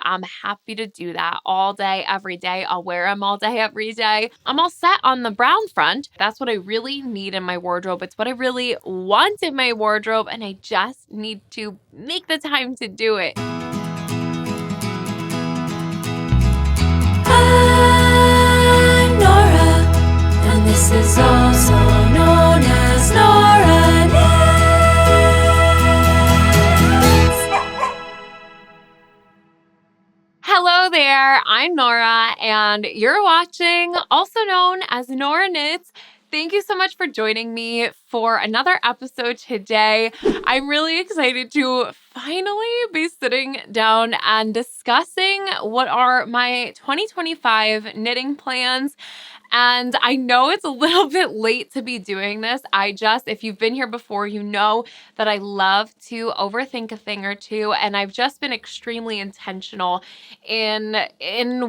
I'm happy to do that all day, every day. I'll wear them all day, every day. I'm all set on the brown front. That's what I really need in my wardrobe. It's what I really want in my wardrobe, and I just need to make the time to do it. I'm Nora, and this is also known as Nora Knits. Hello there, I'm Nora, and you're watching, also known as Nora Knits. Thank you so much for joining me for another episode today. I'm really excited to finally be sitting down and discussing what are my 2025 knitting plans. And I know it's a little bit late to be doing this. If you've been here before, you know that I love to overthink a thing or two. And I've just been extremely intentional in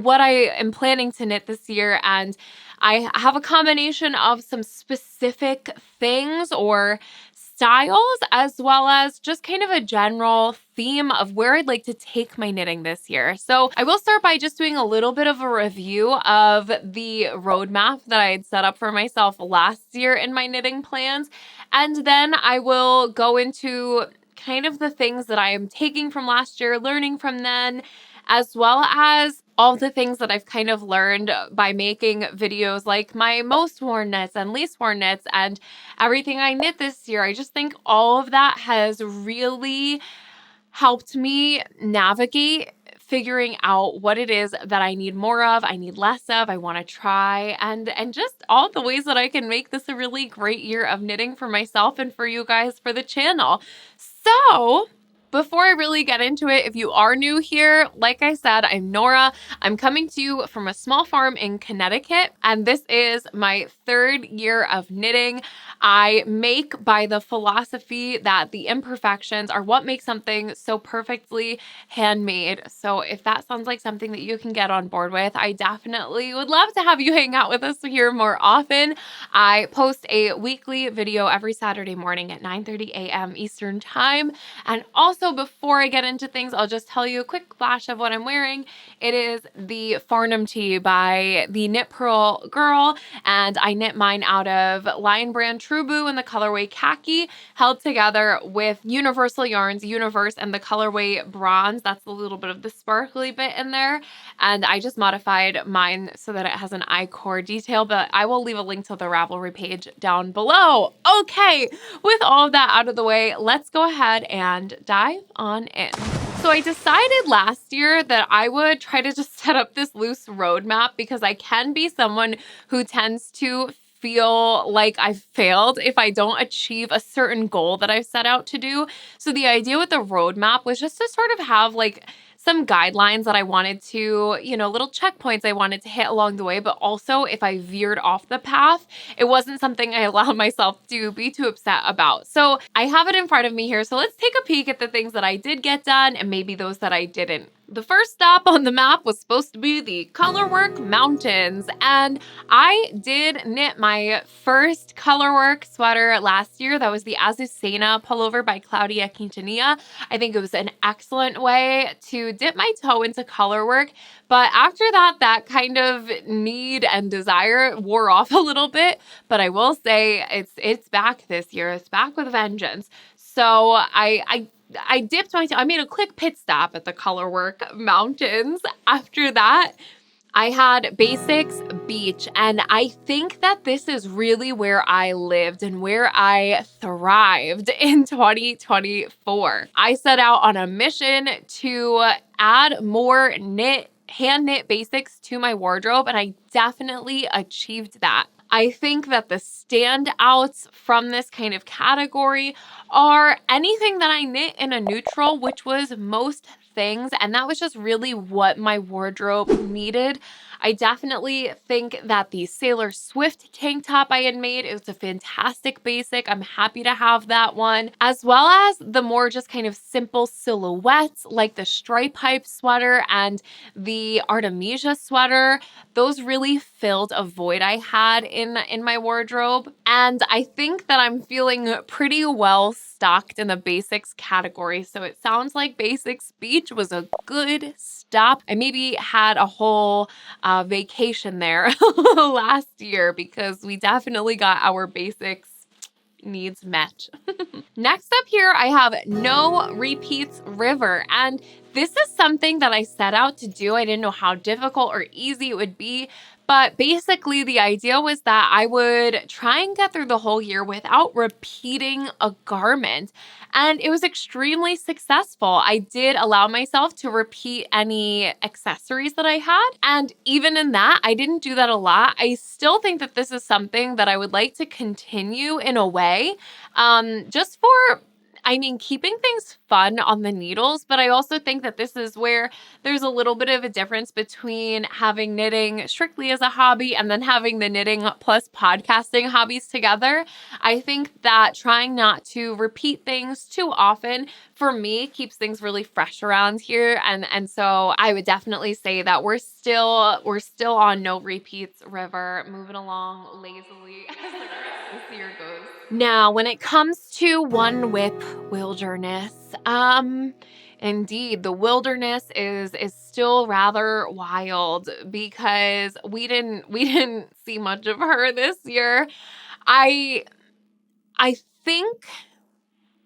what I am planning to knit this year. And I have a combination of some specific things or styles, as well as just kind of a general theme of where I'd like to take my knitting this year. So I will start by just doing a little bit of a review of the roadmap that I had set up for myself last year in my knitting plans. And then I will go into kind of the things that I am taking from last year, learning from then, as well as all the things that I've kind of learned by making videos like my most worn knits and least worn knits and everything I knit this year. I just think all of that has really helped me navigate figuring out what it is that I need more of, I need less of, I want to try, and just all the ways that I can make this a really great year of knitting for myself and for you guys for the channel. So before I really get into it, if you are new here, like I said, I'm Nora. I'm coming to you from a small farm in Connecticut, and this is my third year of knitting. I make by the philosophy that the imperfections are what makes something so perfectly handmade. So if that sounds like something that you can get on board with, I definitely would love to have you hang out with us here more often. I post a weekly video every Saturday morning at 9:30 a.m. Eastern Time. And also, before I get into things, I'll just tell you a quick flash of what I'm wearing. It is the Farnham tee by the Knit Pearl Girl, and I knit mine out of Lion Brand True Blue in the colorway Khaki, held together with Universal Yarns Universe and the colorway Bronze. That's a little bit of the sparkly bit in there, and I just modified mine so that it has an I-core detail, but I will leave a link to the Ravelry page down below. Okay, with all of that out of the way, let's go ahead and dive on in. So I decided last year that I would try to just set up this loose roadmap because I can be someone who tends to feel like I've failed if I don't achieve a certain goal that I've set out to do. So the idea with the roadmap was just to sort of have like some guidelines that I wanted to, little checkpoints I wanted to hit along the way, but also if I veered off the path, it wasn't something I allowed myself to be too upset about. So I have it in front of me here. So let's take a peek at the things that I did get done and maybe those that I didn't. The first stop on the map was supposed to be the Colorwork Mountains, and I did knit my first Colorwork sweater last year. That was the Azucena pullover by Claudia Quintanilla. I think it was an excellent way to dip my toe into colorwork, but after that, that kind of need and desire wore off a little bit. But I will say it's back this year. It's back with a vengeance. So I dipped my toe. I made a quick pit stop at the Colorwork Mountains. After that, I had Basics Beach, and I think that this is really where I lived and where I thrived in 2024. I set out on a mission to add more hand knit basics to my wardrobe, and I definitely achieved that. I think that the standouts from this kind of category are anything that I knit in a neutral, which was most things, and that was just really what my wardrobe needed. I definitely think that the Sailor Swift tank top I had made, it was a fantastic basic. I'm happy to have that one, as well as the more just kind of simple silhouettes like the stripe hype sweater and the Artemisia sweater. Those really filled a void I had in my wardrobe. And I think that I'm feeling pretty well stocked in the basics category. So it sounds like Basics Beach was a good stop. I maybe had a whole vacation there last year because we definitely got our basics needs met. Next up here, I have No Repeats River. And this is something that I set out to do. I didn't know how difficult or easy it would be. But basically, the idea was that I would try and get through the whole year without repeating a garment. And it was extremely successful. I did allow myself to repeat any accessories that I had. And even in that, I didn't do that a lot. I still think that this is something that I would like to continue in a way, just for keeping things fun on the needles, but I also think that this is where there's a little bit of a difference between having knitting strictly as a hobby and then having the knitting plus podcasting hobbies together. I think that trying not to repeat things too often for me keeps things really fresh around here. And so I would definitely say that we're still on No Repeats River, moving along lazily as the rest of this year goes. Now, when it comes to One WIP Wilderness, indeed, the wilderness is still rather wild because we didn't see much of her this year. I think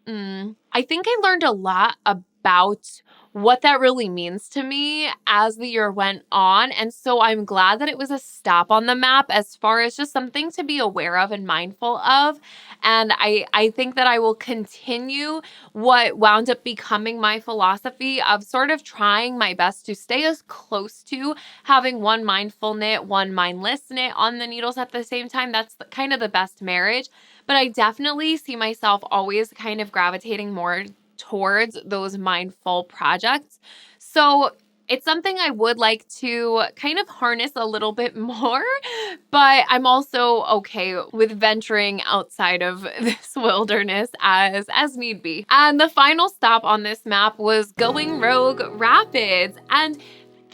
I learned a lot about what that really means to me as the year went on. And so I'm glad that it was a stop on the map as far as just something to be aware of and mindful of. And I think that I will continue what wound up becoming my philosophy of sort of trying my best to stay as close to having one mindful knit, one mindless knit on the needles at the same time. That's kind of the best marriage. But I definitely see myself always kind of gravitating more towards those mindful projects. So it's something I would like to kind of harness a little bit more, but I'm also okay with venturing outside of this wilderness as need be. And the final stop on this map was Going Rogue Rapids. And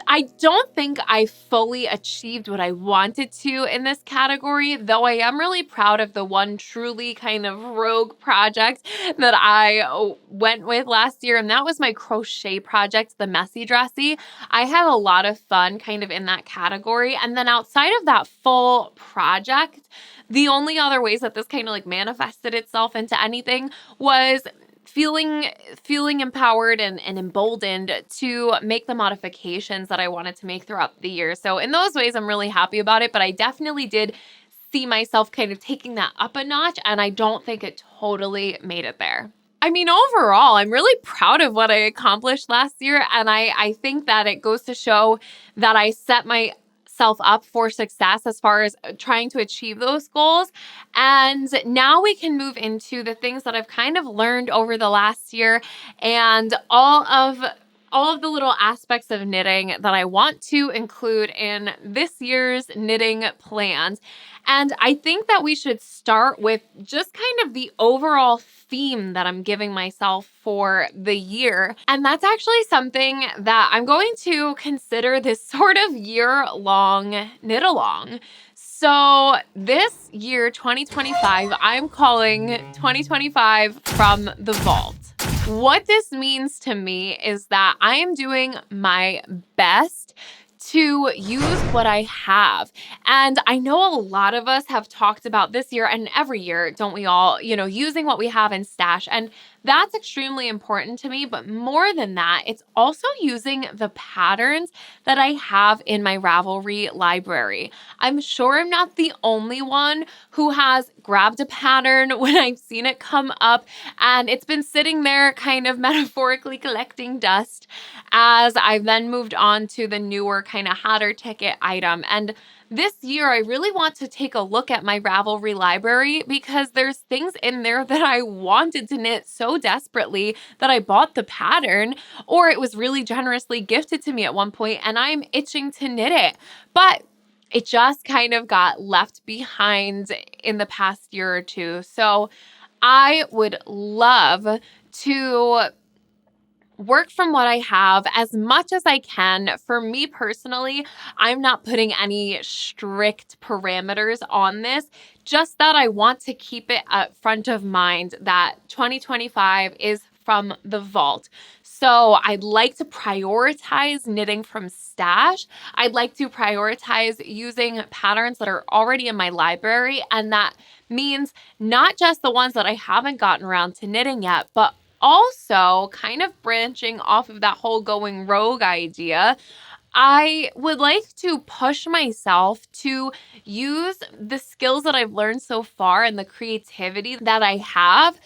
I don't think I fully achieved what I wanted to in this category, though I am really proud of the one truly kind of rogue project that I went with last year, and that was my crochet project, the Messy Dressy. I had a lot of fun kind of in that category, and then outside of that full project, the only other ways that this kind of like manifested itself into anything was feeling empowered and emboldened to make the modifications that I wanted to make throughout the year. So in those ways, I'm really happy about it, but I definitely did see myself kind of taking that up a notch, and I don't think it totally made it there. I mean, overall, I'm really proud of what I accomplished last year, and I think that it goes to show that I set myself up for success as far as trying to achieve those goals. And now we can move into the things that I've kind of learned over the last year and all of the little aspects of knitting that I want to include in this year's knitting plans. And I think that we should start with just kind of the overall theme that I'm giving myself for the year. And that's actually something that I'm going to consider this sort of year-long knit along. So this year, 2025, I'm calling 2025 from the vault. What this means to me is that I am doing my best to use what I have. And I know a lot of us have talked about this year and every year, don't we all, using what we have in stash. And that's extremely important to me. But more than that, it's also using the patterns that I have in my Ravelry library. I'm sure I'm not the only one who has grabbed a pattern when I've seen it come up and it's been sitting there kind of metaphorically collecting dust as I've then moved on to the newer kind of hotter ticket item. And this year, I really want to take a look at my Ravelry library because there's things in there that I wanted to knit so so desperately that I bought the pattern, or it was really generously gifted to me at one point and I'm itching to knit it. But it just kind of got left behind in the past year or two. So I would love to work from what I have as much as I can. For me personally, I'm not putting any strict parameters on this, just that I want to keep it at front of mind that 2025 is from the vault. So I'd like to prioritize knitting from stash. I'd like to prioritize using patterns that are already in my library, and that means not just the ones that I haven't gotten around to knitting yet, but also kind of branching off of that whole going rogue idea. I would like to push myself to use the skills that I've learned so far and the creativity that I have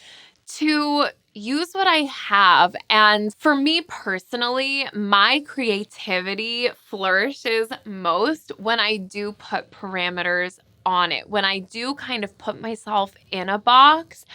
to use what I have. And for me personally, my creativity flourishes most when I do put parameters on it. When I do kind of put myself in a box,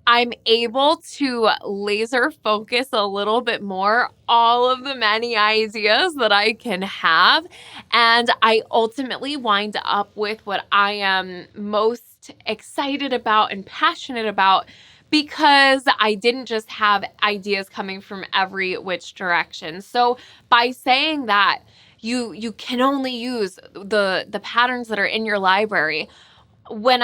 I'm able to laser focus a little bit more all of the many ideas that I can have. And I ultimately wind up with what I am most excited about and passionate about, because I didn't just have ideas coming from every which direction. So by saying that you can only use the patterns that are in your library, when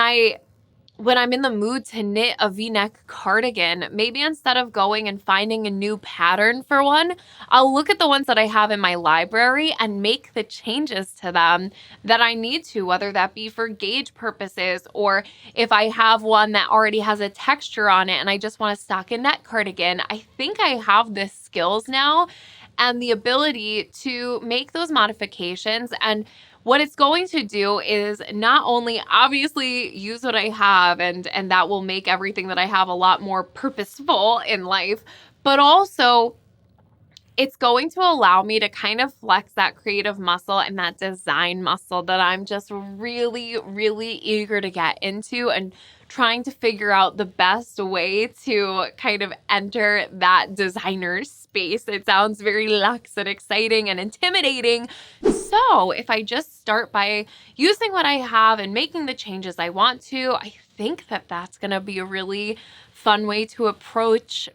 I'm in the mood to knit a V-neck cardigan, maybe instead of going and finding a new pattern for one, I'll look at the ones that I have in my library and make the changes to them that I need to, whether that be for gauge purposes, or if I have one that already has a texture on it and I just want to stockinette cardigan. I think I have the skills now and the ability to make those modifications. And what it's going to do is not only obviously use what I have, and that will make everything that I have a lot more purposeful in life, but also it's going to allow me to kind of flex that creative muscle and that design muscle that I'm just really, really eager to get into, and trying to figure out the best way to kind of enter that designer space. It sounds very luxe and exciting and intimidating. So if I just start by using what I have and making the changes I want to, I think that that's going to be a really fun way to approach,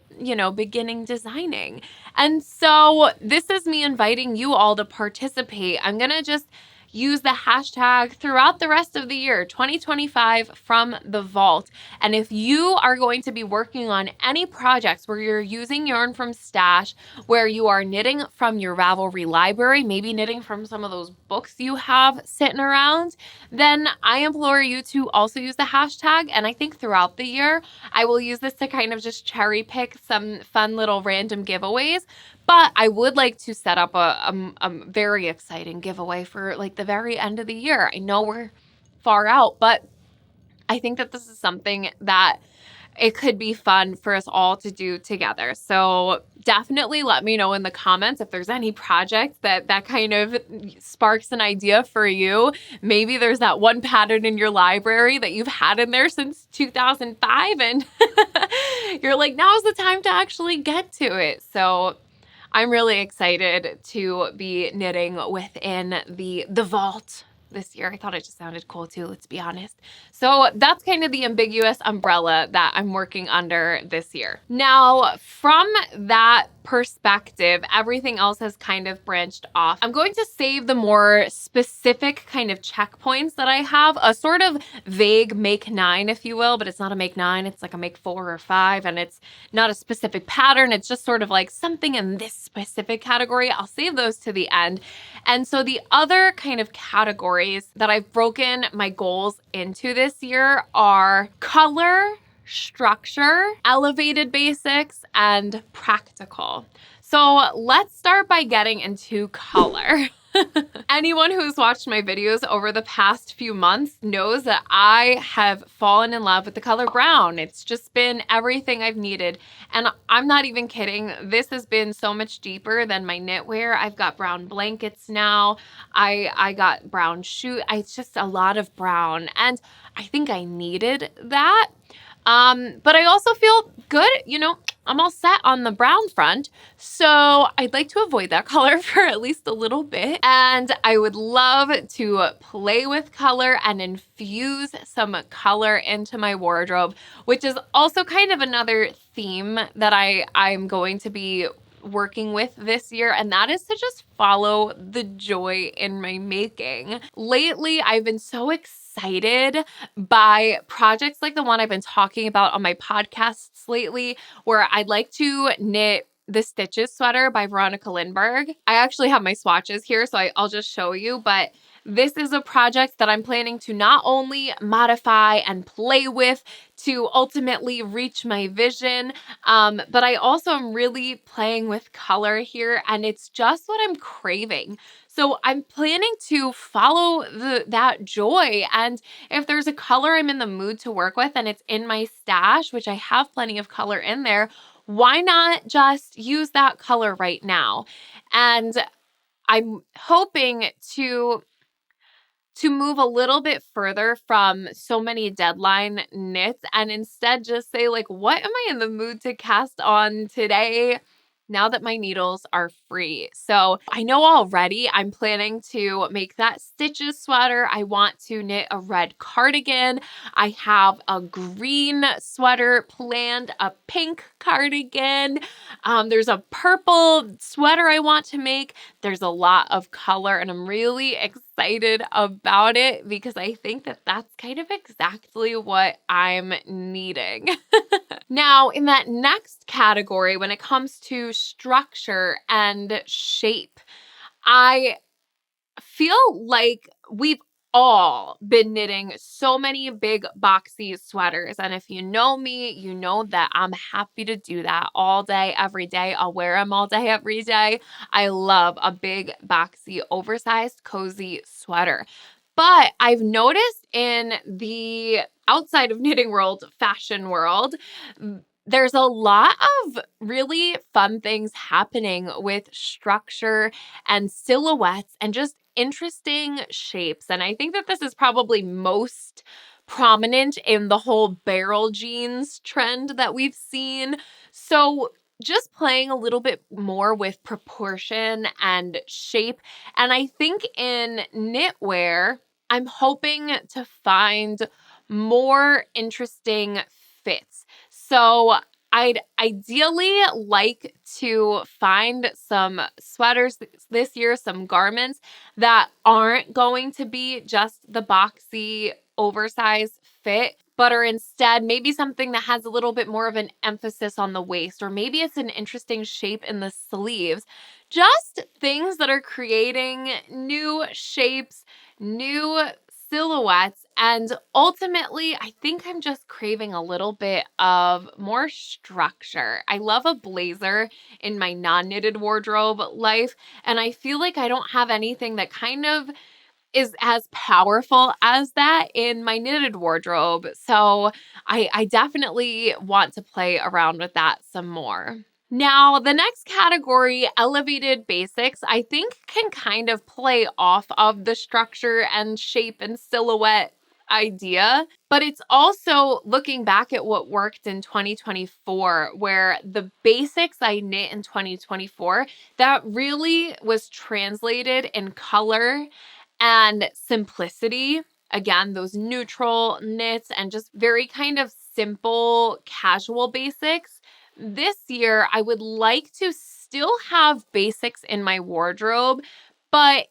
beginning designing. And so this is me inviting you all to participate. I'm going to just use the hashtag throughout the rest of the year, 2025 from the vault. And if you are going to be working on any projects where you're using yarn from stash, where you are knitting from your Ravelry library, maybe knitting from some of those books you have sitting around, then I implore you to also use the hashtag. And I think throughout the year, I will use this to kind of just cherry pick some fun little random giveaways. But I would like to set up a very exciting giveaway for like the very end of the year. I know we're far out, but I think that this is something that it could be fun for us all to do together. So definitely let me know in the comments if there's any project that kind of sparks an idea for you. Maybe there's that one pattern in your library that you've had in there since 2005 and you're like, now's the time to actually get to it. So I'm really excited to be knitting within the vault this year. I thought it just sounded cool too, let's be honest. So that's kind of the ambiguous umbrella that I'm working under this year. Now, from that perspective, everything else has kind of branched off. I'm going to save the more specific kind of checkpoints that I have, a sort of vague make 9, if you will, but it's not a make 9, it's like a make 4 or 5, and it's not a specific pattern. It's just sort of like something in this specific category. I'll save those to the end. And so the other kind of categories that I've broken my goals into this year are color, structure, elevated basics, and practical. So let's start by getting into color. Anyone who's watched my videos over the past few months knows that I have fallen in love with the color brown. It's just been everything I've needed. And I'm not even kidding. This has been so much deeper than my knitwear. I've got brown blankets now. I got brown shoes. It's just a lot of brown. And I think I needed that. But I also feel good, I'm all set on the brown front. So I'd like to avoid that color for at least a little bit. And I would love to play with color and infuse some color into my wardrobe, which is also kind of another theme that I'm going to be working with this year, and that is to just follow the joy in my making. Lately, I've been so excited by projects like the one I've been talking about on my podcasts lately, where I'd like to knit the Stitches sweater by Veronica Lindbergh. I actually have my swatches here, so I'll just show you, but this is a project that I'm planning to not only modify and play with to ultimately reach my vision, but I also am really playing with color here, and it's just what I'm craving. So I'm planning to follow that joy, and if there's a color I'm in the mood to work with and it's in my stash, which I have plenty of color in there, why not just use that color right now? And I'm hoping to move a little bit further from so many deadline knits and instead just say, like, what am I in the mood to cast on today now that my needles are free? So I know already I'm planning to make that Stitches sweater. I want to knit a red cardigan. I have a green sweater planned, a pink cardigan. There's a purple sweater I want to make. There's a lot of color, and I'm really excited about it because I think that that's kind of exactly what I'm needing. Now, in that next category, when it comes to structure and shape, I feel like we've all been knitting so many big boxy sweaters. And if you know me, you know that I'm happy to do that all day, every day. I'll wear them all day, every day. I love a big boxy, oversized, cozy sweater. But I've noticed in the outside of knitting world, fashion world, there's a lot of really fun things happening with structure and silhouettes and just interesting shapes. And I think that this is probably most prominent in the whole barrel jeans trend that we've seen. So just playing a little bit more with proportion and shape. And I think in knitwear, I'm hoping to find more interesting fits. So I'd ideally like to find some sweaters this year, some garments that aren't going to be just the boxy, oversized fit, but are instead maybe something that has a little bit more of an emphasis on the waist, or maybe it's an interesting shape in the sleeves. Just things that are creating new shapes, new silhouettes, and ultimately, I think I'm just craving a little bit of more structure. I love a blazer in my non-knitted wardrobe life, and I feel like I don't have anything that kind of is as powerful as that in my knitted wardrobe. So I definitely want to play around with that some more. Now, the next category, elevated basics, I think can kind of play off of the structure and shape and silhouette idea, but it's also looking back at what worked in 2024, where the basics I knit in 2024, that really was translated in color and simplicity. Again, those neutral knits and just very kind of simple, casual basics. This year, I would like to still have basics in my wardrobe, but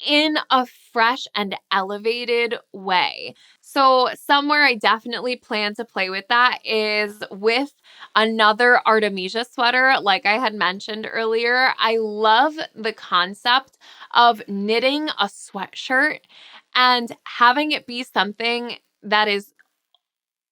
in a fresh and elevated way. So somewhere I definitely plan to play with that is with another Artemisia sweater, like I had mentioned earlier. I love the concept of knitting a sweatshirt and having it be something that is,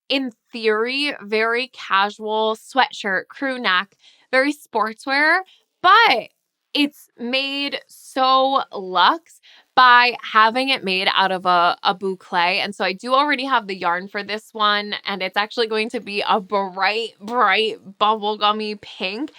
in theory, very casual sweatshirt, crew neck, very sportswear, but it's made so luxe by having it made out of a boucle. And so I do already have the yarn for this one, and it's actually going to be a bright, bright bubblegummy pink.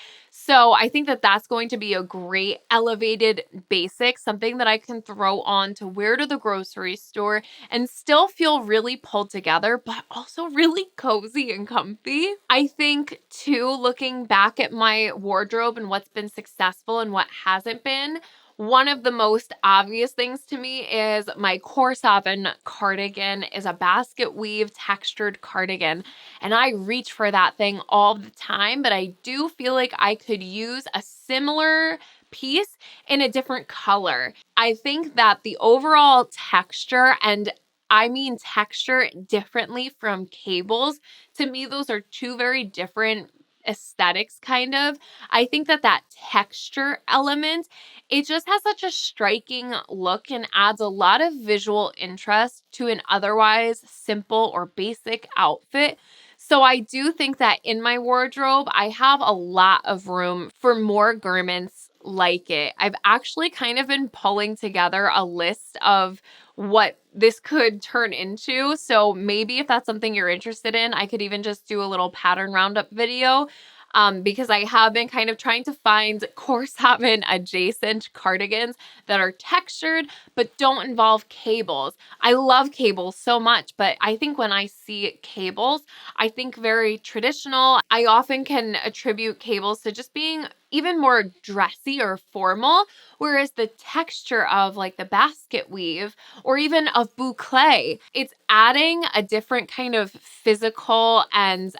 So I think that that's going to be a great elevated basic, something that I can throw on to wear to the grocery store and still feel really pulled together, but also really cozy and comfy. I think too, looking back at my wardrobe and what's been successful and what hasn't been, one of the most obvious things to me is my Corsavin cardigan is a basket weave textured cardigan. And I reach for that thing all the time, but I do feel like I could use a similar piece in a different color. I think that the overall texture, and I mean texture differently from cables, to me, those are two very different aesthetics kind of. I think that that texture element, it just has such a striking look and adds a lot of visual interest to an otherwise simple or basic outfit. So I do think that in my wardrobe, I have a lot of room for more garments like it. I've actually kind of been pulling together a list of what this could turn into. So maybe if that's something you're interested in, I could even just do a little pattern roundup video. Because I have been kind of trying to find Corsavin adjacent cardigans that are textured but don't involve cables. I love cables so much, but I think when I see cables, I think very traditional. I often can attribute cables to just being even more dressy or formal, whereas the texture of like the basket weave or even of boucle, it's adding a different kind of physical and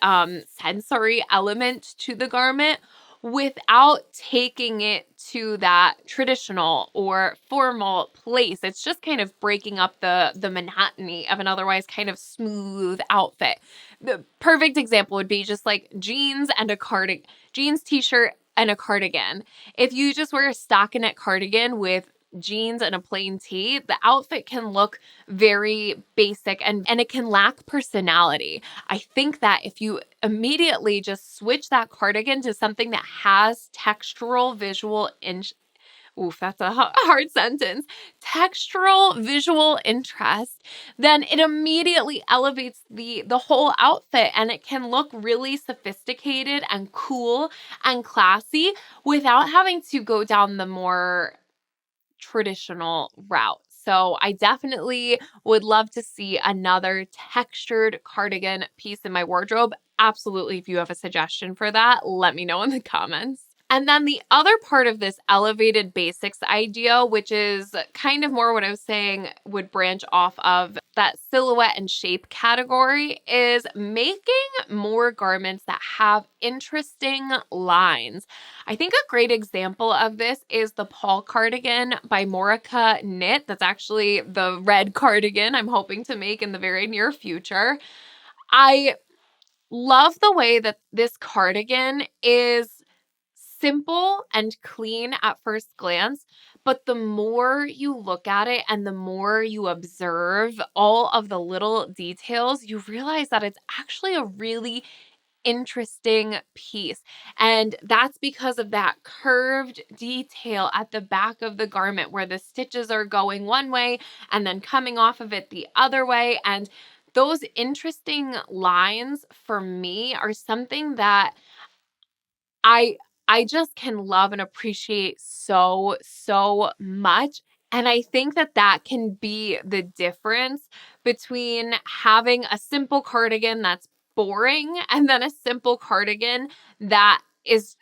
sensory element to the garment without taking it to that traditional or formal place. It's just kind of breaking up the monotony of an otherwise kind of smooth outfit. The perfect example would be just like jeans and a cardigan, jeans, t-shirt, and a cardigan. If you just wear a stockinette cardigan with jeans and a plain tee, the outfit can look very basic and it can lack personality. I think that if you immediately just switch that cardigan to something that has textural visual oof, that's a hard sentence, textural visual interest, then it immediately elevates the whole outfit and it can look really sophisticated and cool and classy without having to go down the more traditional route. So I definitely would love to see another textured cardigan piece in my wardrobe. Absolutely, if you have a suggestion for that, let me know in the comments. And then the other part of this elevated basics idea, which is kind of more what I was saying would branch off of that silhouette and shape category, is making more garments that have interesting lines. I think a great example of this is the Paul cardigan by Morica Knit. That's actually the red cardigan I'm hoping to make in the very near future. I love the way that this cardigan is simple and clean at first glance, but the more you look at it and the more you observe all of the little details, you realize that it's actually a really interesting piece. And that's because of that curved detail at the back of the garment where the stitches are going one way and then coming off of it the other way. And those interesting lines for me are something that I I just can love and appreciate so much. And I think that that can be the difference between having a simple cardigan that's boring and then a simple cardigan that is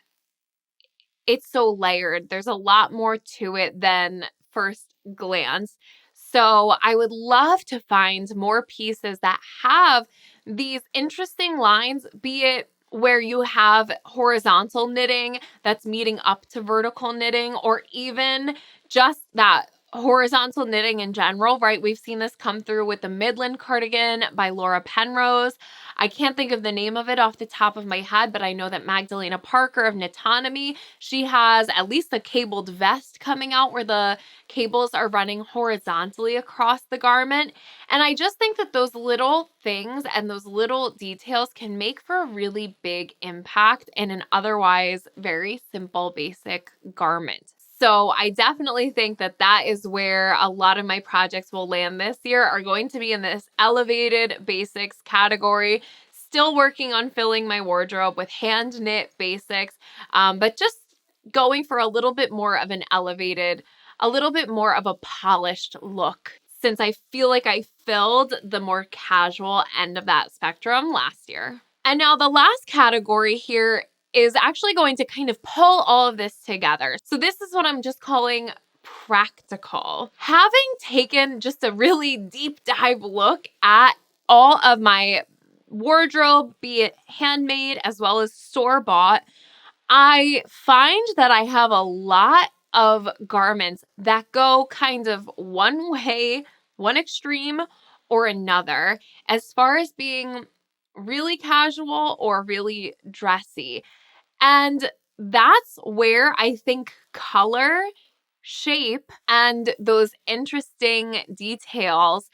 it's so layered. There's a lot more to it than first glance. So I would love to find more pieces that have these interesting lines, be it where you have horizontal knitting that's meeting up to vertical knitting, or even just that horizontal knitting in general, right? We've seen this come through with the Midland cardigan by Laura Penrose. I can't think of the name of it off the top of my head, but I know that Magdalena Parker of Knitonomy, she has at least a cabled vest coming out where the cables are running horizontally across the garment. And I just think that those little things and those little details can make for a really big impact in an otherwise very simple, basic garment. So I definitely think that that is where a lot of my projects will land this year, are going to be in this elevated basics category. still working on filling my wardrobe with hand knit basics, but just going for a little bit more of an elevated, a little bit more of a polished look, since I feel like I filled the more casual end of that spectrum last year. And now the last category here is actually going to kind of pull all of this together. So this is what I'm just calling practical. Having taken just a really deep dive look at all of my wardrobe, be it handmade as well as store-bought, I find that I have a lot of garments that go kind of one way, one extreme or another, as far as being really casual or really dressy. And that's where I think color, shape, and those interesting details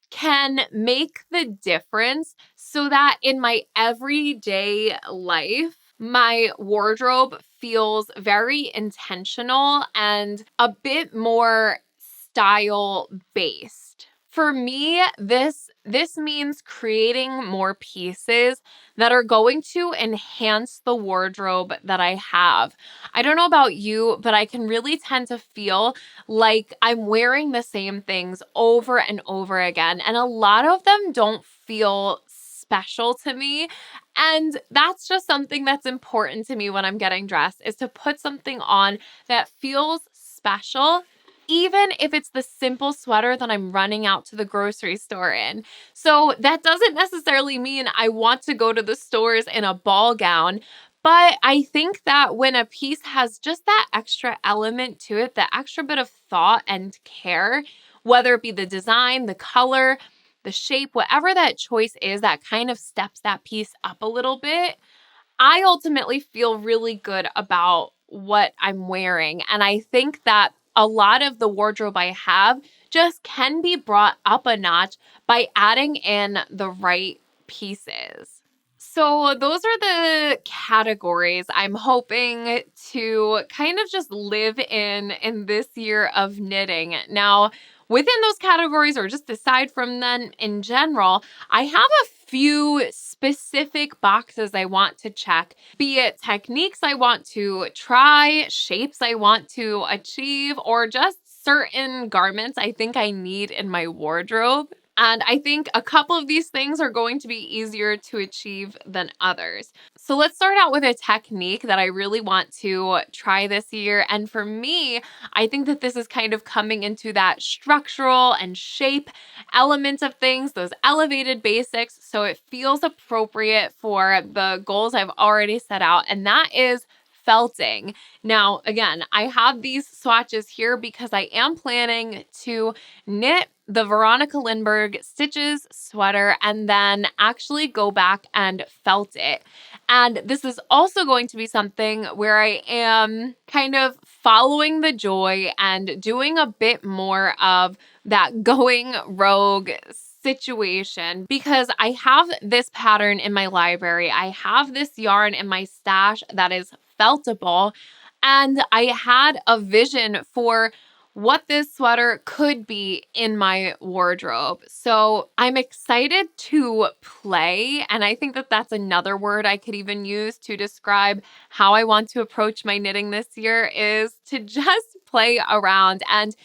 can make the difference, so that in my everyday life, my wardrobe feels very intentional and a bit more style based. For me, this means creating more pieces that are going to enhance the wardrobe that I have. I don't know about you, but I can really tend to feel like I'm wearing the same things over and over again, and a lot of them don't feel special to me. And that's just something that's important to me when I'm getting dressed, is to put something on that feels special, even if it's the simple sweater that I'm running out to the grocery store in. So that doesn't necessarily mean I want to go to the stores in a ball gown, but I think that when a piece has just that extra element to it, that extra bit of thought and care, whether it be the design, the color, the shape, whatever that choice is, that kind of steps that piece up a little bit, I ultimately feel really good about what I'm wearing. And I think that a lot of the wardrobe I have just can be brought up a notch by adding in the right pieces. So those are the categories I'm hoping to kind of just live in this year of knitting. Now, within those categories, or just aside from them in general, I have a few specific boxes I want to check, be it techniques I want to try, shapes I want to achieve, or just certain garments I think I need in my wardrobe. And I think a couple of these things are going to be easier to achieve than others. So let's start out with a technique that I really want to try this year. And for me, I think that this is kind of coming into that structural and shape elements of things, those elevated basics. So it feels appropriate for the goals I've already set out. And that is felting. Now, again, I have these swatches here because I am planning to knit the Veronica Lindbergh Stitches sweater and then actually go back and felt it. And this is also going to be something where I am kind of following the joy and doing a bit more of that going rogue situation, because I have this pattern in my library. I have this yarn in my stash that is feltable, and I had a vision for what this sweater could be in my wardrobe. So I'm excited to play. And I think that that's another word I could even use to describe how I want to approach my knitting this year, is to just play around. And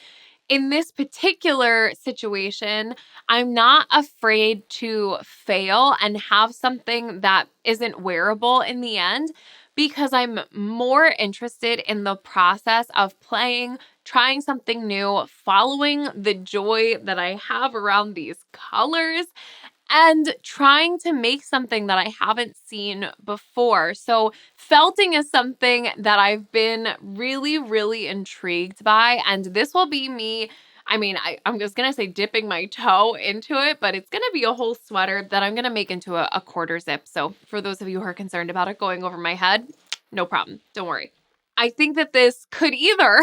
in this particular situation, I'm not afraid to fail and have something that isn't wearable in the end, because I'm more interested in the process of playing, trying something new, following the joy that I have around these colors, and trying to make something that I haven't seen before. So felting is something that I've been really, really intrigued by. And this will be me. I'm just going to say dipping my toe into it, but it's going to be a whole sweater that I'm going to make into a quarter zip. So for those of you who are concerned about it going over my head, no problem. Don't worry. I think that this could either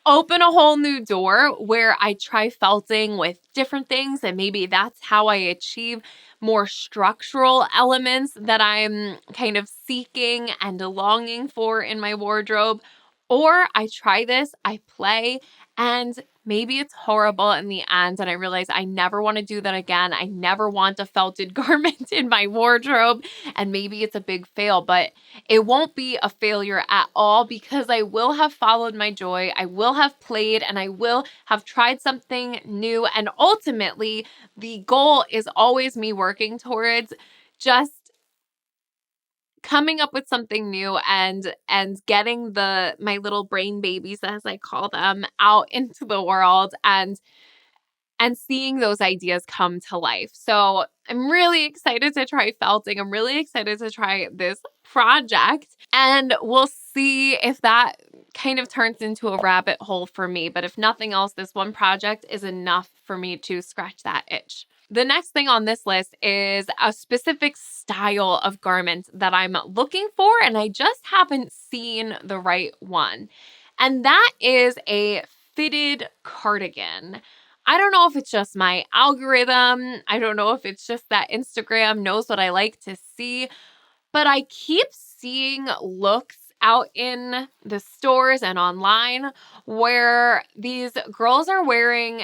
open a whole new door where I try felting with different things, and maybe that's how I achieve more structural elements that I'm kind of seeking and longing for in my wardrobe. Or I try this, I play, And maybe it's horrible in the end, and I realize I never want to do that again. I never want a felted garment in my wardrobe, and maybe it's a big fail, but it won't be a failure at all because I will have followed my joy, I will have played, and I will have tried something new. And ultimately, the goal is always me working towards just coming up with something new and getting my little brain babies, as I call them, out into the world and seeing those ideas come to life. So I'm really excited to try felting. I'm really excited to try this project, and we'll see if that kind of turns into a rabbit hole for me. But if nothing else, this one project is enough for me to scratch that itch. The next thing on this list is a specific style of garment that I'm looking for, and I just haven't seen the right one. And that is a fitted cardigan. I don't know if it's just my algorithm. I don't know if it's just that Instagram knows what I like to see, but I keep seeing looks out in the stores and online where these girls are wearing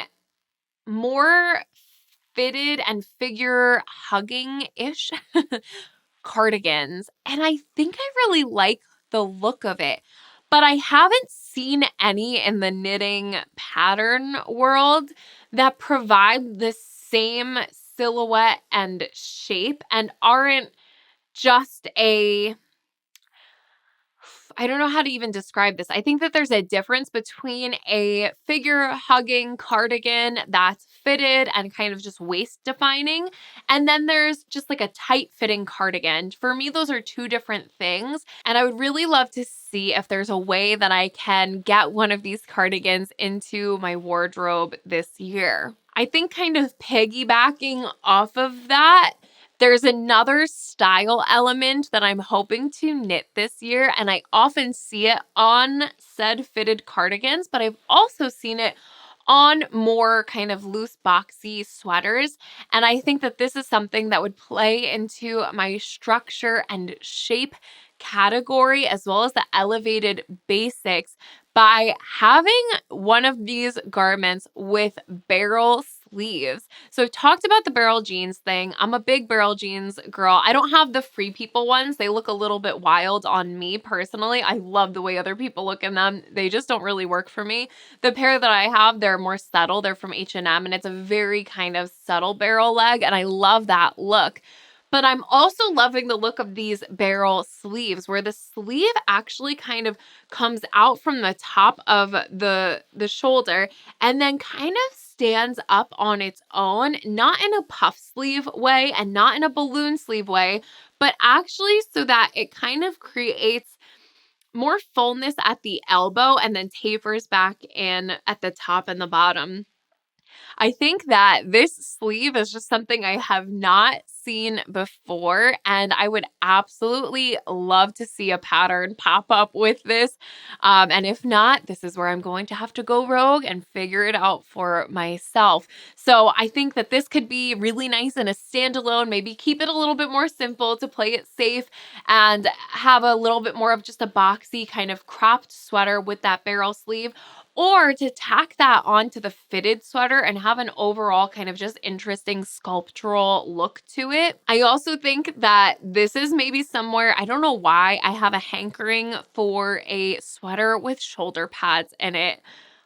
more fitted and figure hugging-ish cardigans. And I think I really like the look of it, but I haven't seen any in the knitting pattern world that provide the same silhouette and shape and aren't just I don't know how to even describe this. I think that there's a difference between a figure hugging cardigan that's fitted and kind of just waist defining, and then there's just like a tight fitting cardigan. For me, those are two different things, and I would really love to see if there's a way that I can get one of these cardigans into my wardrobe this year. I think kind of piggybacking off of that, there's another style element that I'm hoping to knit this year, and I often see it on said fitted cardigans, but I've also seen it on more kind of loose boxy sweaters. And I think that this is something that would play into my structure and shape category as well as the elevated basics by having one of these garments with barrel sleeves. So I've talked about the barrel jeans thing. I'm a big barrel jeans girl. I don't have the Free People ones. They look a little bit wild on me personally. I love the way other people look in them. They just don't really work for me. The pair that I have, they're more subtle. They're from H&M, and it's a very kind of subtle barrel leg, and I love that look. But I'm also loving the look of these barrel sleeves where the sleeve actually kind of comes out from the top of the shoulder and then kind of stands up on its own, not in a puff sleeve way and not in a balloon sleeve way, but actually so that it kind of creates more fullness at the elbow and then tapers back in at the top and the bottom. I think that this sleeve is just something I have not seen before, and I would absolutely love to see a pattern pop up with this. And if not, this is where I'm going to have to go rogue and figure it out for myself. So I think that this could be really nice in a standalone, maybe keep it a little bit more simple to play it safe and have a little bit more of just a boxy kind of cropped sweater with that barrel sleeve, or to tack that onto the fitted sweater and have an overall kind of just interesting sculptural look to it. I also think that this is maybe somewhere, I don't know why, I have a hankering for a sweater with shoulder pads in it.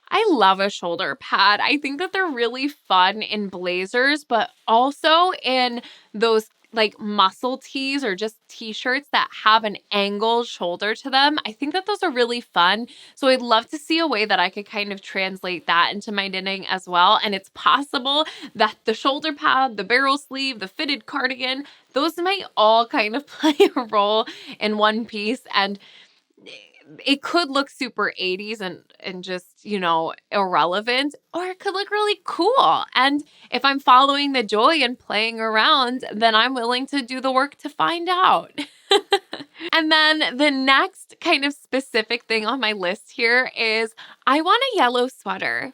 I love a shoulder pad. I think that they're really fun in blazers, but also in those like muscle tees or just t-shirts that have an angled shoulder to them. I think that those are really fun. So I'd love to see a way that I could kind of translate that into my knitting as well. And it's possible that the shoulder pad, the barrel sleeve, the fitted cardigan, those might all kind of play a role in one piece. And it could look super 80s and just, irrelevant, or it could look really cool. And if I'm following the joy and playing around, then I'm willing to do the work to find out. And then the next kind of specific thing on my list here is I want a yellow sweater.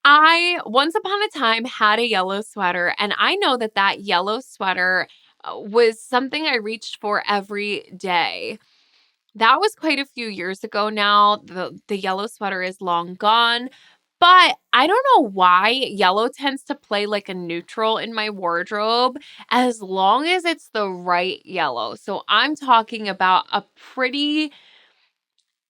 I once upon a time had a yellow sweater, and I know that that yellow sweater was something I reached for every day. That was quite a few years ago now. The yellow sweater is long gone, But I don't know why yellow tends to play like a neutral in my wardrobe as long as it's the right yellow. So I'm talking about a pretty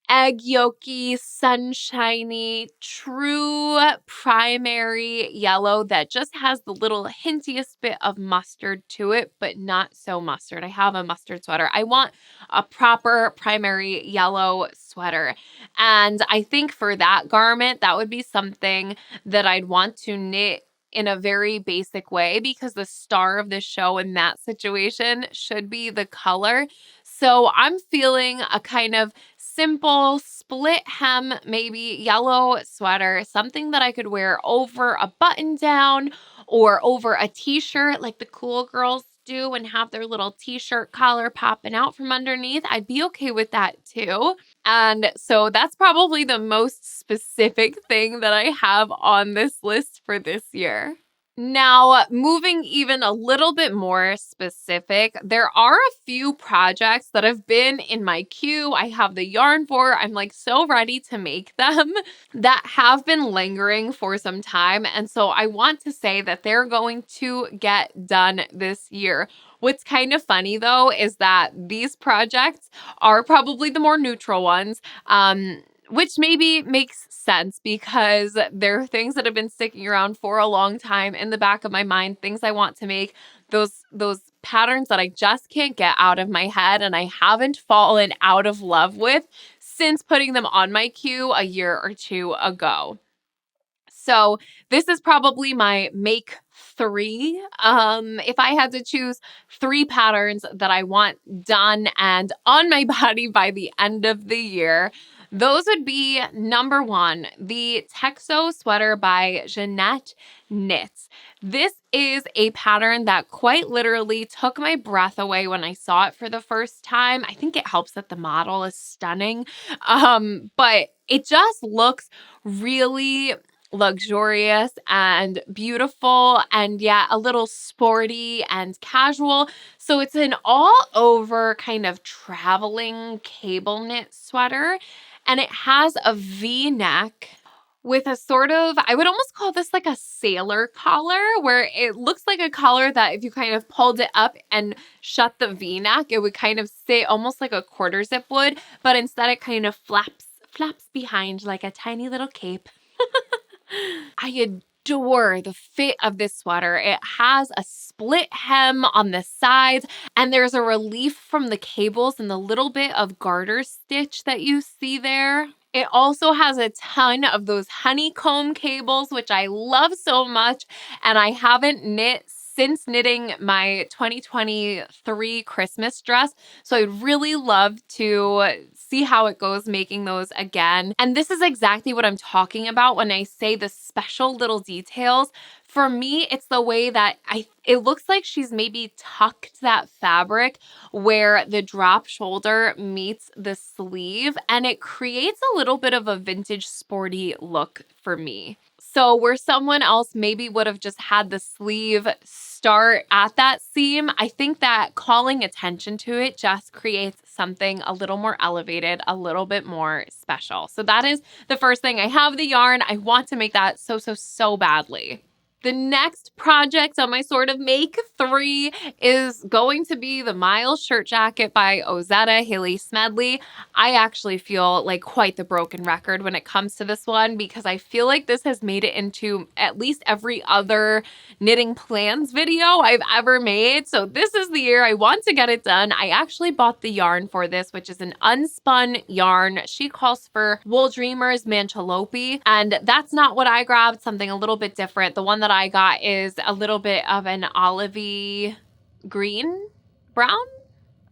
egg yolky, sunshiny, true primary yellow that just has the little hintiest bit of mustard to it, but not so mustard. I have a mustard sweater. I want a proper primary yellow sweater. And I think for that garment, that would be something that I'd want to knit in a very basic way because the star of the show in that situation should be the color. So I'm feeling a kind of simple split hem, maybe yellow sweater, something that I could wear over a button down or over a t-shirt like the cool girls do and have their little t-shirt collar popping out from underneath. I'd be okay with that too. And so that's probably the most specific thing that I have on this list for this year. Now, moving even a little bit more specific, there are a few projects that have been in my queue. I have the yarn for, I'm like so ready to make them that have been lingering for some time. And so I want to say that they're going to get done this year. What's kind of funny though is that these projects are probably the more neutral ones. Which maybe makes sense because they're things that have been sticking around for a long time in the back of my mind, things I want to make, those patterns that I just can't get out of my head and I haven't fallen out of love with since putting them on my queue a year or two ago. So this is probably my make 3. If I had to choose 3 patterns that I want done and on my body by the end of the year, those would be number 1, the Texo sweater by Jeanette Knits. This is a pattern that quite literally took my breath away when I saw it for the first time. I think it helps that the model is stunning, but it just looks really luxurious and beautiful and yet a little sporty and casual. So it's an all over kind of traveling cable knit sweater and it has a V-neck with a sort of, I would almost call this like a sailor collar where it looks like a collar that if you kind of pulled it up and shut the V-neck, it would kind of stay almost like a quarter zip would, but instead it kind of flaps behind like a tiny little cape. I adore the fit of this sweater. It has a split hem on the sides and there's a relief from the cables and the little bit of garter stitch that you see there. It also has a ton of those honeycomb cables, which I love so much, and I haven't knit since knitting my 2023 Christmas dress. So I'd really love to see how it goes making those again. And this is exactly what I'm talking about when I say the special little details. For me, it's the way that it looks like she's maybe tucked that fabric where the drop shoulder meets the sleeve, and it creates a little bit of a vintage sporty look for me. So where someone else maybe would have just had the sleeve start at that seam, I think that calling attention to it just creates something a little more elevated, a little bit more special. So that is the first thing. I have the yarn. I want to make that so badly. The next project on my sort of make 3 is going to be the Miles shirt jacket by Ozetta Haley Smedley. I actually feel like quite the broken record when it comes to this one because I feel like this has made it into at least every other knitting plans video I've ever made. So this is the year I want to get it done. I actually bought the yarn for this, which is an unspun yarn. She calls for Wool Dreamers Manchalope, and that's not what I grabbed, something a little bit different. The one that I got is a little bit of an olivey green, brown,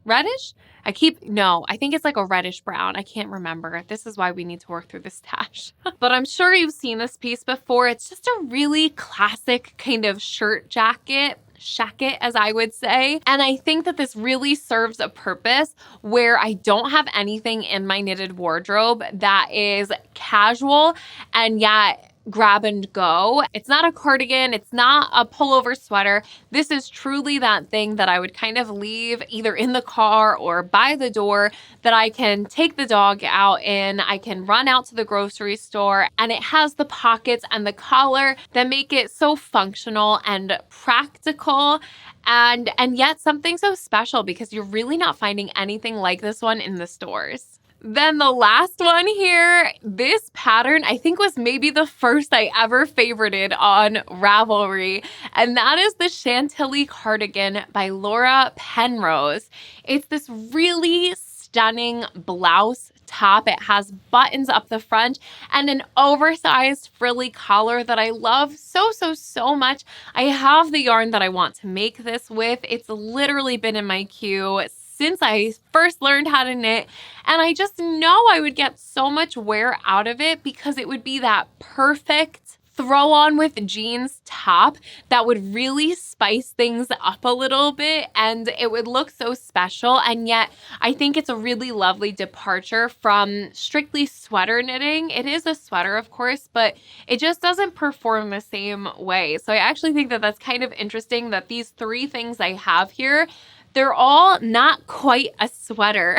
reddish. I think it's like a reddish brown. I can't remember. This is why we need to work through this stash. But I'm sure you've seen this piece before. It's just a really classic kind of shirt jacket, shacket as I would say. And I think that this really serves a purpose where I don't have anything in my knitted wardrobe that is casual and yet grab and go. It's not a cardigan. It's not a pullover sweater. This is truly that thing that I would kind of leave either in the car or by the door that I can take the dog out in. I can run out to the grocery store, and it has the pockets and the collar that make it so functional and practical. And yet something so special, because you're really not finding anything like this one in the stores. Then the last one here, this pattern I think was maybe the first I ever favorited on Ravelry, and that is the Chantilly cardigan by Laura Penrose. It's this really stunning blouse top. It has buttons up the front and an oversized frilly collar that I love so much. I have the yarn that I want to make this with. It's literally been in my queue since I first learned how to knit, and I just know I would get so much wear out of it because it would be that perfect throw on with jeans top that would really spice things up a little bit, and it would look so special. And yet I think it's a really lovely departure from strictly sweater knitting. It is a sweater, of course, but it just doesn't perform the same way. So I actually think that that's kind of interesting that these three things I have here, they're all not quite a sweater,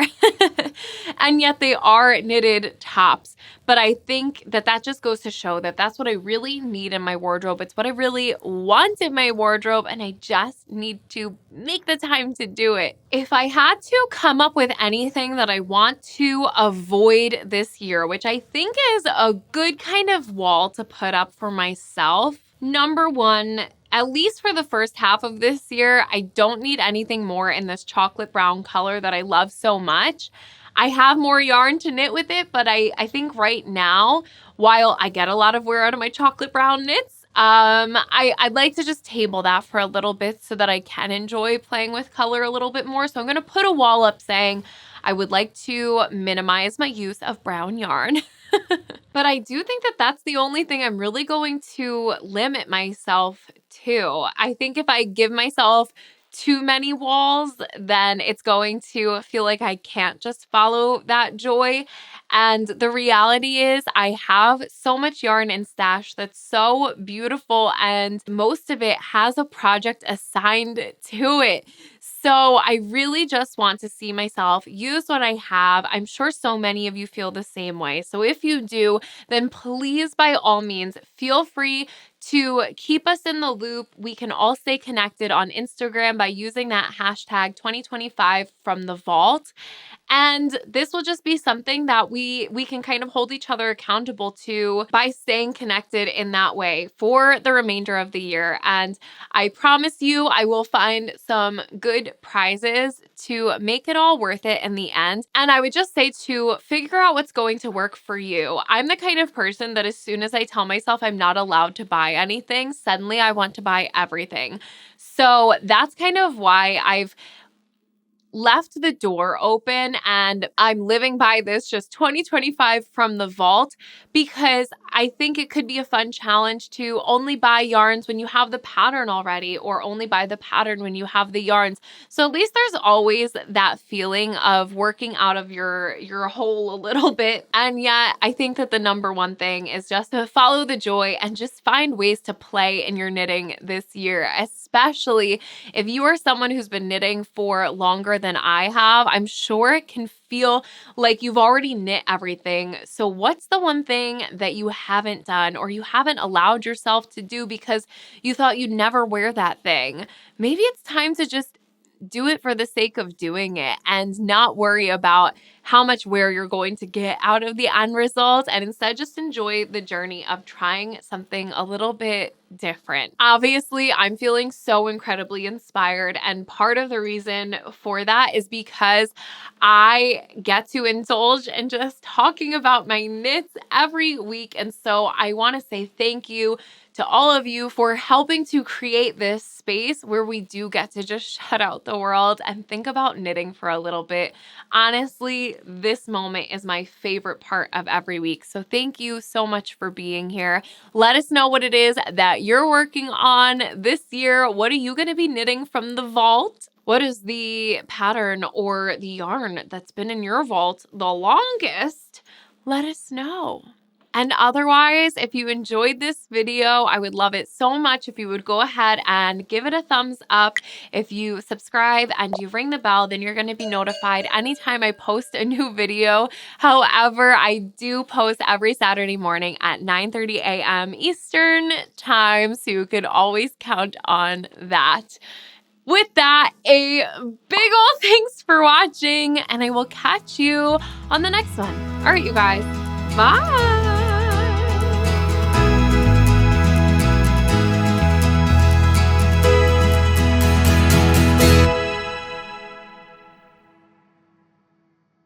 and yet they are knitted tops. But I think that that just goes to show that that's what I really need in my wardrobe. It's what I really want in my wardrobe, and I just need to make the time to do it. If I had to come up with anything that I want to avoid this year, which I think is a good kind of wall to put up for myself, number one, at least for the first half of this year, I don't need anything more in this chocolate brown color that I love so much. I have more yarn to knit with it, but I think right now, while I get a lot of wear out of my chocolate brown knits, I'd like to just table that for a little bit so that I can enjoy playing with color a little bit more. So I'm going to put a wall up saying I would like to minimize my use of brown yarn. But I do think that that's the only thing I'm really going to limit myself to. I think if I give myself too many walls, then it's going to feel like I can't just follow that joy. And the reality is I have so much yarn in stash that's so beautiful, and most of it has a project assigned to it. So I really just want to see myself use what I have. I'm sure so many of you feel the same way. So if you do, then please, by all means, feel free to keep us in the loop. We can all stay connected on Instagram by using that hashtag 2025 from the vault. And this will just be something that we can kind of hold each other accountable to by staying connected in that way for the remainder of the year. And I promise you, I will find some good prizes to make it all worth it in the end. And I would just say to figure out what's going to work for you. I'm the kind of person that as soon as I tell myself I'm not allowed to buy anything, suddenly I want to buy everything. So that's kind of why I've left the door open, and I'm living by this just 2025 from the vault, because I think it could be a fun challenge to only buy yarns when you have the pattern already, or only buy the pattern when you have the yarns. So at least there's always that feeling of working out of your hole a little bit. And yet I think that the number one thing is just to follow the joy and just find ways to play in your knitting this year, especially if you are someone who's been knitting for longer than I have. I'm sure it can feel like you've already knit everything. So what's the one thing that you haven't done, or you haven't allowed yourself to do because you thought you'd never wear that thing? Maybe it's time to just do it for the sake of doing it and not worry about how much wear you're going to get out of the end result, and instead just enjoy the journey of trying something a little bit different. Obviously, I'm feeling so incredibly inspired, and part of the reason for that is because I get to indulge in just talking about my knits every week. And so I want to say thank you to all of you for helping to create this space where we do get to just shut out the world and think about knitting for a little bit. Honestly, this moment is my favorite part of every week. So thank you so much for being here. Let us know what it is that you're working on this year. What are you going to be knitting from the vault? What is the pattern or the yarn that's been in your vault the longest? Let us know. And otherwise, if you enjoyed this video, I would love it so much if you would go ahead and give it a thumbs up. If you subscribe and you ring the bell, then you're going to be notified anytime I post a new video. However, I do post every Saturday morning at 9:30 a.m. Eastern time, so you could always count on that. With that, a big ol' thanks for watching, and I will catch you on the next one. All right, you guys. Bye.